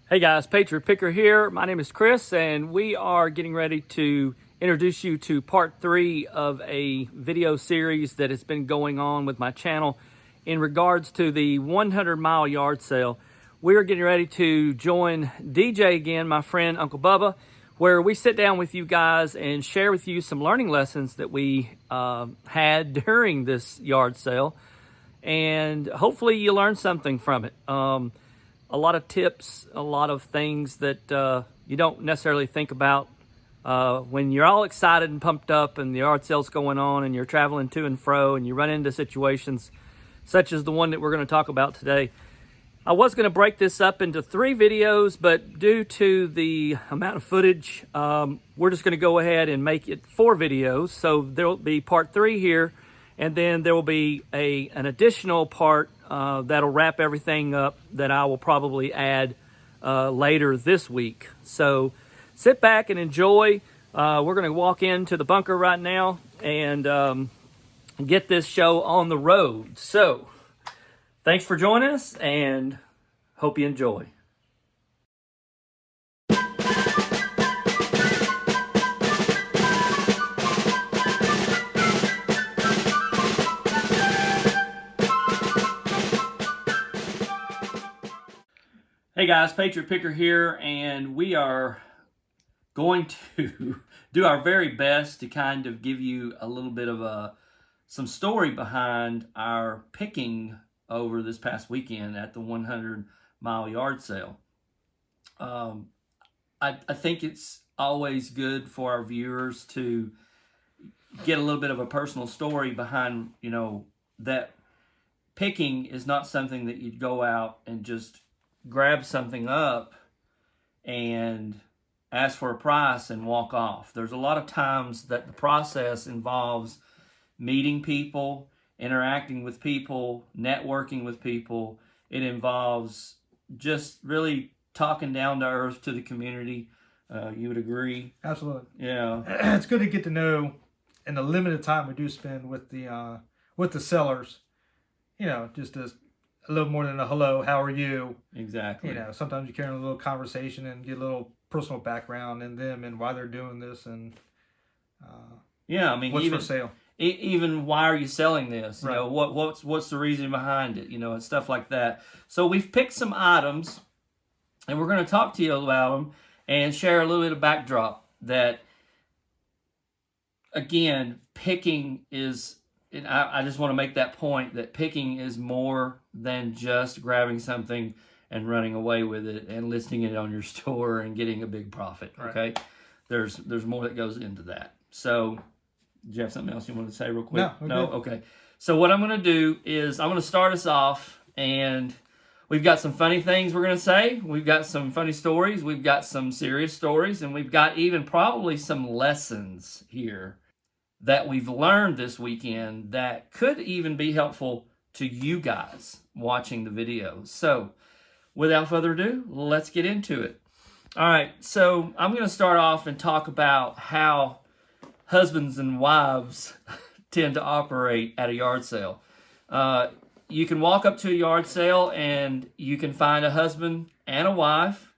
Hey guys, Patriot Picker here. My name is Chris, and we are getting ready to introduce you to part 3 of a video series that has been going on with my channel in regards to the 100-mile yard sale. We are getting ready to join DJ again, my friend Uncle Bubba, where we sit down with you guys and share with you some learning lessons that we had during this yard sale, and hopefully you learn something from it. A lot of tips, a lot of things that you don't necessarily think about when you're all excited and pumped up and the yard sale's going on and you're traveling to and fro and you run into situations such as the one that we're going to talk about today. I was going to break this up into 3 videos, but due to the amount of footage, we're just going to go ahead and make it 4 videos. So there will be part 3 here, and then there will be an additional part that'll wrap everything up that I will probably add later this week. So sit back and enjoy. We're going to walk into the bunker right now and get this show on the road. So thanks for joining us and hope you enjoy. Hey guys, Patriot Picker here, and we are going to do our very best to kind of give you a little bit of some story behind our picking over this past weekend at the 100-mile yard sale. I think it's always good for our viewers to get a little bit of a personal story behind, that picking is not something that you'd go out and just grab something up and ask for a price and walk off. There's a lot of times that the process involves meeting people, interacting with people, networking with people. It involves just really talking down to earth to the community. You would agree? Absolutely. Yeah. It's good to get to know in the limited time we do spend with the sellers, just as a little more than a hello, how are you? Exactly. Sometimes you carry on a little conversation and get a little personal background in them and why they're doing this and what's even for sale. Even why are you selling this? Right. What's the reason behind it? And stuff like that. So we've picked some items, and we're going to talk to you about them and share a little bit of backdrop that, again, picking is. And I just want to make that point that picking is more than just grabbing something and running away with it and listing it on your store and getting a big profit. Okay, right. There's more that goes into that. So, do you have something else you want to say real quick? No. Okay. So what I'm going to do is I'm going to start us off, and we've got some funny things we're going to say. We've got some funny stories. We've got some serious stories, and we've got even probably some lessons here that we've learned this weekend that could even be helpful to you guys watching the video. So, without further ado, let's get into it. All right, so I'm going to start off and talk about how husbands and wives tend to operate at a yard sale. You can walk up to a yard sale and you can find a husband and a wife,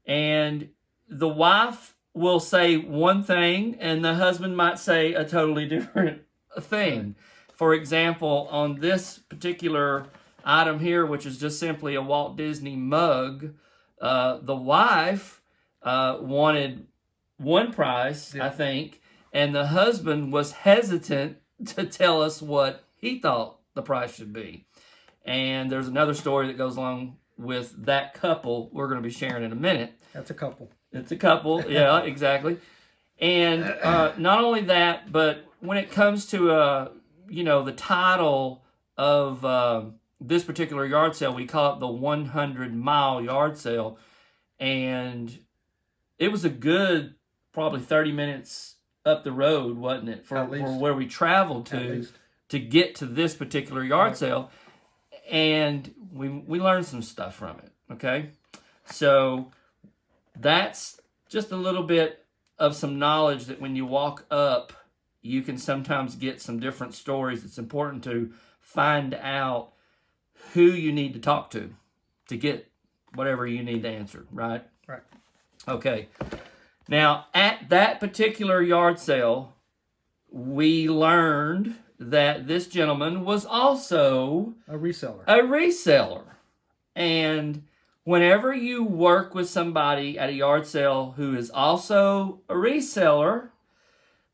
and the wife will say one thing and the husband might say a totally different thing. For example, on this particular item here, which is just simply a Walt Disney mug, the wife wanted one price, I think, and the husband was hesitant to tell us what he thought the price should be. And there's another story that goes along with that couple we're going to be sharing in a minute. That's a couple. It's a couple, yeah, exactly. And not only that, but when it comes to the title of this particular yard sale, we call it the 100-mile yard sale, and it was a good probably 30 minutes up the road, wasn't it, for where we traveled to get to this particular yard sale, and we learned some stuff from it. Okay, so that's just a little bit of some knowledge that when you walk up, you can sometimes get some different stories. It's important to find out who you need to talk to get whatever you need answered, right? Right. Okay. Now, at that particular yard sale, we learned that this gentleman was also A reseller. a reseller. And whenever you work with somebody at a yard sale who is also a reseller,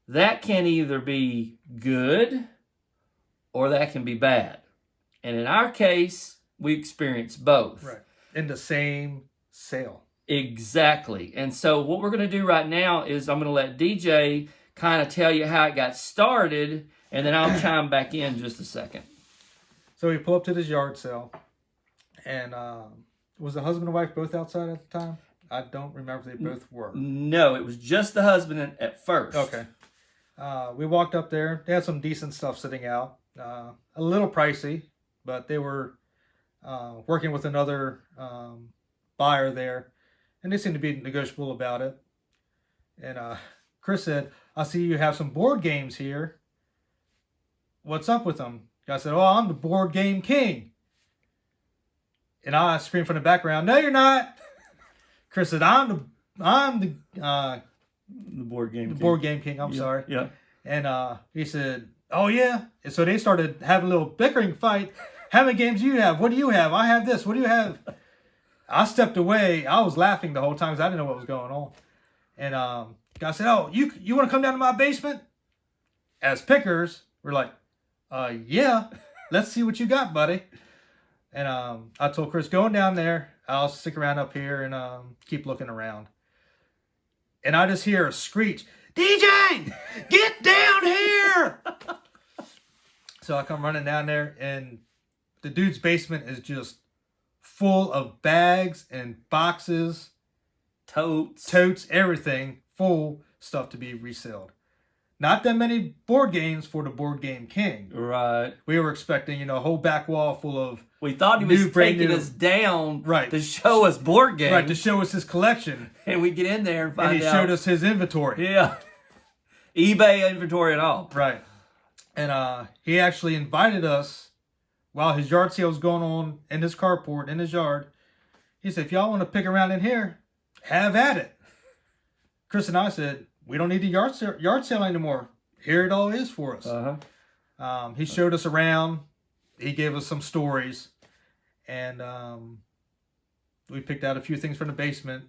that can either be good or that can be bad. And in our case, we experienced both. Right. In the same sale. Exactly. And so what we're going to do right now is I'm going to let DJ kind of tell you how it got started, and then I'll chime back in just a second. So we pull up to this yard sale, and was the husband and wife both outside at the time? I don't remember if they both were. No, it was just the husband at first. Okay. We walked up there. They had some decent stuff sitting out. A little pricey, but they were working with another buyer there, and they seemed to be negotiable about it. And Chris said, I see you have some board games here. What's up with them? I said, oh, I'm the board game king. And I screamed from the background, no, you're not. Chris said, I'm the board game king. Board game king. I'm sorry. Yeah. And he said, oh, yeah. And so they started having a little bickering fight. How many games do you have? What do you have? I have this. What do you have? I stepped away. I was laughing the whole time because I didn't know what was going on. And I said, oh, you want to come down to my basement? As pickers, we're like, yeah. Let's see what you got, buddy. And I told Chris, going down there, I'll stick around up here and keep looking around. And I just hear a screech, DJ, get down here. So I come running down there, and the dude's basement is just full of bags and boxes, totes, everything, full stuff to be resold. Not that many board games for the board game king. Right. We were expecting, a whole back wall full of. We thought he was taking us down to show us board games. Right, to show us his collection. And we get in there and find out. And he showed us his inventory. Yeah. eBay inventory and all. Right. And he actually invited us while his yard sale was going on in his carport, in his yard. He said, if y'all want to pick around in here, have at it. Chris and I said, we don't need the yard sale anymore. Here it all is for us. Uh-huh. He showed us around. He gave us some stories. And we picked out a few things from the basement.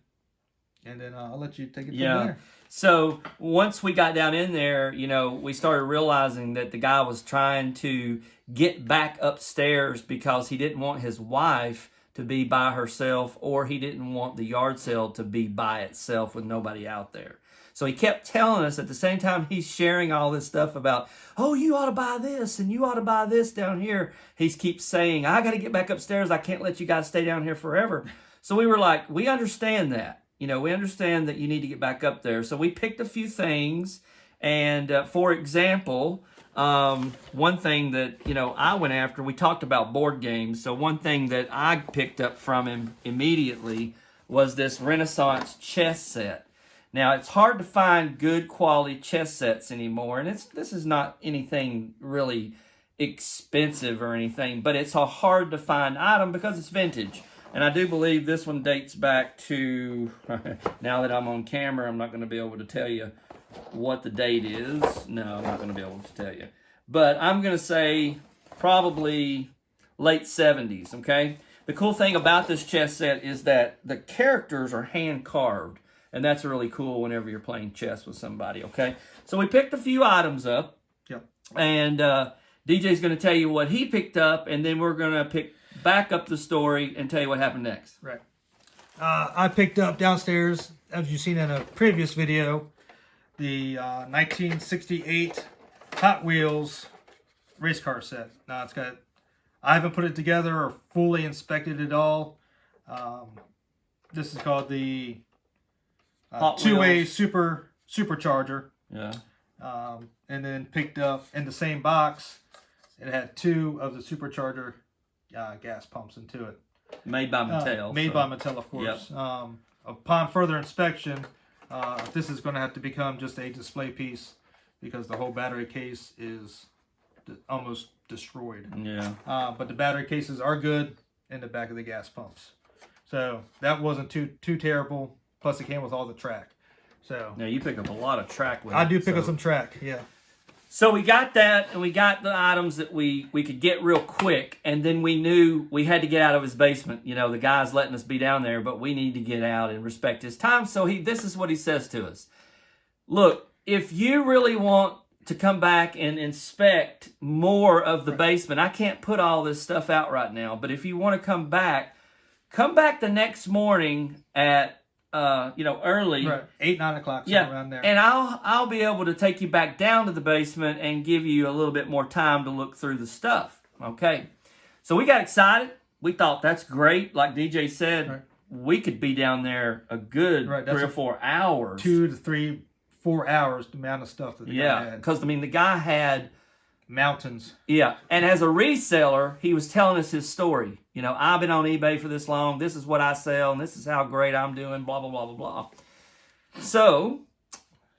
And then I'll let you take it from there. So once we got down in there, we started realizing that the guy was trying to get back upstairs because he didn't want his wife to be by herself, or he didn't want the yard sale to be by itself with nobody out there. So he kept telling us at the same time he's sharing all this stuff about, oh, you ought to buy this and you ought to buy this down here. He keeps saying, I got to get back upstairs. I can't let you guys stay down here forever. So we were like, we understand that. We understand that you need to get back up there. So we picked a few things. And for example, one thing that, I went after, we talked about board games. So one thing that I picked up from him immediately was this Renaissance chess set. Now, it's hard to find good quality chess sets anymore, and this is not anything really expensive or anything, but it's a hard to find item because it's vintage. And I do believe this one dates back to, now that I'm on camera, I'm not going to be able to tell you what the date is. No, I'm not going to be able to tell you. But I'm going to say probably late 70s, okay? The cool thing about this chess set is that the characters are hand-carved. And that's really cool whenever you're playing chess with somebody, okay? So we picked a few items up. Yep. And DJ's going to tell you what he picked up, and then we're going to pick back up the story and tell you what happened next. Right. I picked up downstairs, as you've seen in a previous video, the 1968 Hot Wheels race car set. Now, I haven't put it together or fully inspected it all. This is called the two-way supercharger. Yeah. And then picked up in the same box, it had 2 of the supercharger gas pumps into it. Made by Mattel. Made by Mattel, of course. Yep. Upon further inspection, this is going to have to become just a display piece because the whole battery case is almost destroyed. Yeah. But the battery cases are good in the back of the gas pumps. So that wasn't too terrible. Plus, it came with all the track. So now you pick up a lot of track with I it. do pick up some track, yeah. So we got that, and we got the items that we could get real quick, and then we knew we had to get out of his basement. You know, the guy's letting us be down there, but we need to get out and respect his time. So this is what he says to us. Look, if you really want to come back and inspect more of the basement, I can't put all this stuff out right now, but if you want to come back the next morning at early. Right. 8, 9 o'clock, somewhere around there. And I'll be able to take you back down to the basement and give you a little bit more time to look through the stuff. Okay. So we got excited. We thought that's great. Like DJ said, we could be down there a good 3 or 4 hours. 2 to 3, 4 hours, the amount of stuff that the guy had. Because, the guy had mountains. Yeah. And as a reseller, he was telling us his story. You know, I've been on eBay for this long. This is what I sell, and this is how great I'm doing, blah, blah, blah, blah, blah. So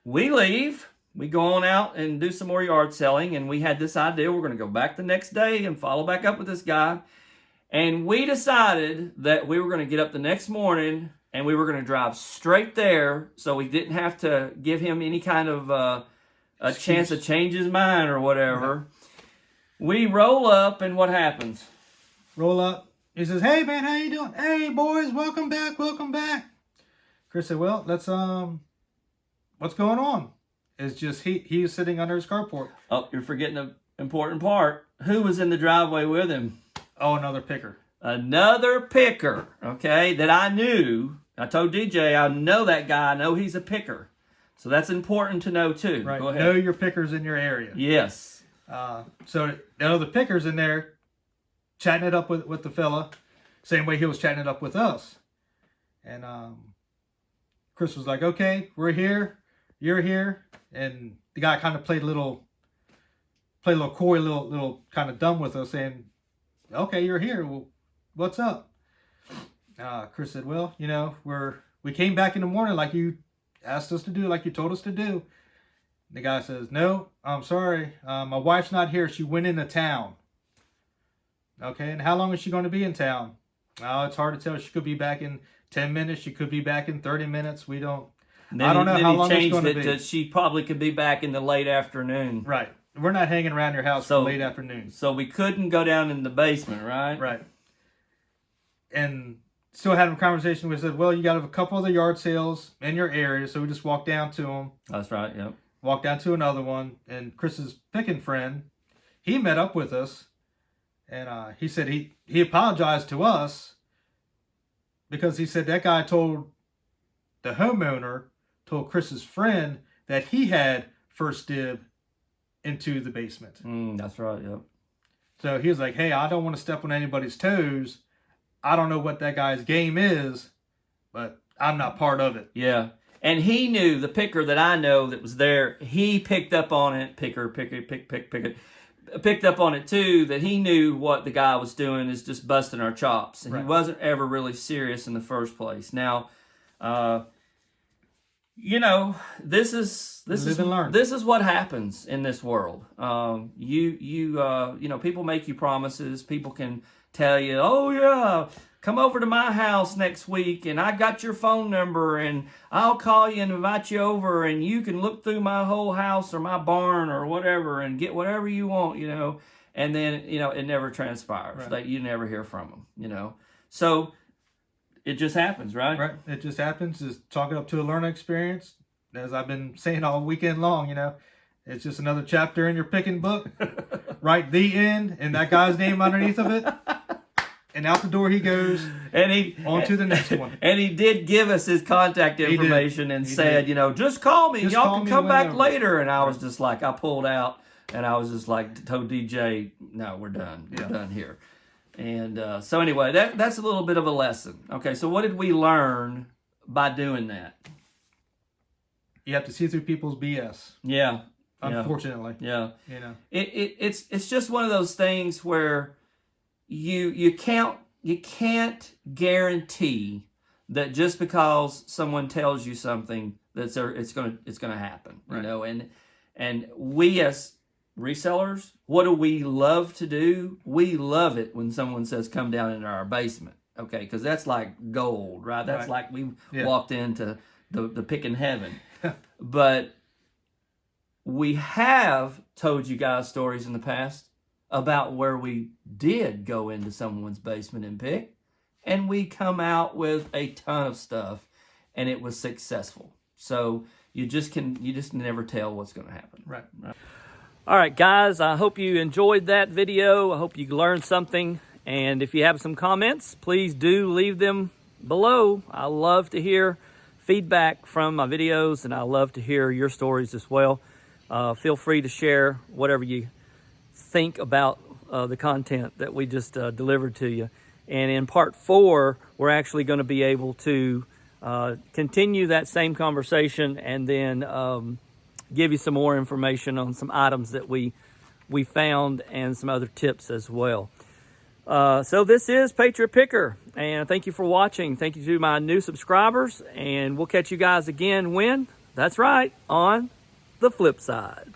we leave. We go on out and do some more yard selling, and we had this idea. We're going to go back the next day and follow back up with this guy. And we decided that we were going to get up the next morning, and we were going to drive straight there so we didn't have to give him any kind of a chance to change his mind or whatever. We roll up, and what happens? Roll up. He says, "Hey, man, how you doing? Hey, boys, welcome back, welcome back." Chris said, "Well, let's, what's going on?" It's just he was sitting under his carport. Oh, you're forgetting an important part. Who was in the driveway with him? Oh, another picker. Another picker, okay, that I knew. I told DJ, I know that guy. I know he's a picker. So that's important to know, too. Right. Go ahead. Know your pickers in your area. Yes. So the pickers in there chatting it up with the fella, same way he was chatting it up with us. And Chris was like, "Okay, we're here, you're here." And the guy kind of played a little coy, little kind of dumb with us, saying, "Okay, you're here. Well, what's up?" Chris said, "Well, you know, we came back in the morning like you asked us to do, like you told us to do." And the guy says, "No, I'm sorry. My wife's not here. She went into town." "Okay, and how long is she going to be in town?" "Oh, it's hard to tell. She could be back in 10 minutes. She could be back in 30 minutes. I don't know how long it's going to be." She probably could be back in the late afternoon. Right. We're not hanging around your house till late afternoon. So we couldn't go down in the basement, right? Right. And still having a conversation, we said, "Well, you got a couple other yard sales in your area." So we just walked down to them. That's right, yep. Walked down to another one. And Chris's picking friend, he met up with us. And he said he apologized to us because he said that guy told the homeowner, told Chris's friend that he had first dib into the basement. That's right, yep. So he was like, "Hey, I don't want to step on anybody's toes. I don't know what that guy's game is, but I'm not part of it." Yeah. And he knew, the picker that I know that was there, he picked up on it, picked up on it too, that he knew what the guy was doing is just busting our chops. And He wasn't ever really serious in the first place. Now, you know, this is what happens in this world. People make you promises. People can tell you, "Oh yeah, come over to my house next week, and I got your phone number, and I'll call you and invite you over, and you can look through my whole house or my barn or whatever and get whatever you want," And then, it never transpires. Right. Like, you never hear from them, So it just happens, right? Right. It just happens. Just chalk it up to a learning experience. As I've been saying all weekend long, it's just another chapter in your picking book. Write the end and that guy's name underneath of it. And out the door he goes, and on to the next one. And he did give us his contact information and said, "Just call me. Y'all can come back later." And I was just like, I pulled out, and I was just like, told DJ, "No, we're done. We're done here." And so anyway, that's a little bit of a lesson. Okay, so what did we learn by doing that? You have to see through people's BS. Yeah. Unfortunately. Yeah. It's just one of those things where you can't guarantee that just because someone tells you something that it's gonna happen. Right. And we as resellers, what do we love to do? We love it when someone says, "Come down into our basement." okay? Because that's like gold, right? That's like we walked into the picking heaven. But we have told you guys stories in the past about where we did go into someone's basement and pick, and we come out with a ton of stuff, and it was successful. So you just never tell what's going to happen. Right. All right, guys, I hope you enjoyed that video. I hope you learned something. And if you have some comments, please do leave them below. I love to hear feedback from my videos, and I love to hear your stories as well. Feel free to share whatever you think about the content that we just delivered to you. And in part 4, we're actually going to be able to continue that same conversation and then give you some more information on some items that we found and some other tips as well. So this is Patriot Picker, and thank you for watching. Thank you to my new subscribers, and we'll catch you guys again when? That's right, on the flip side.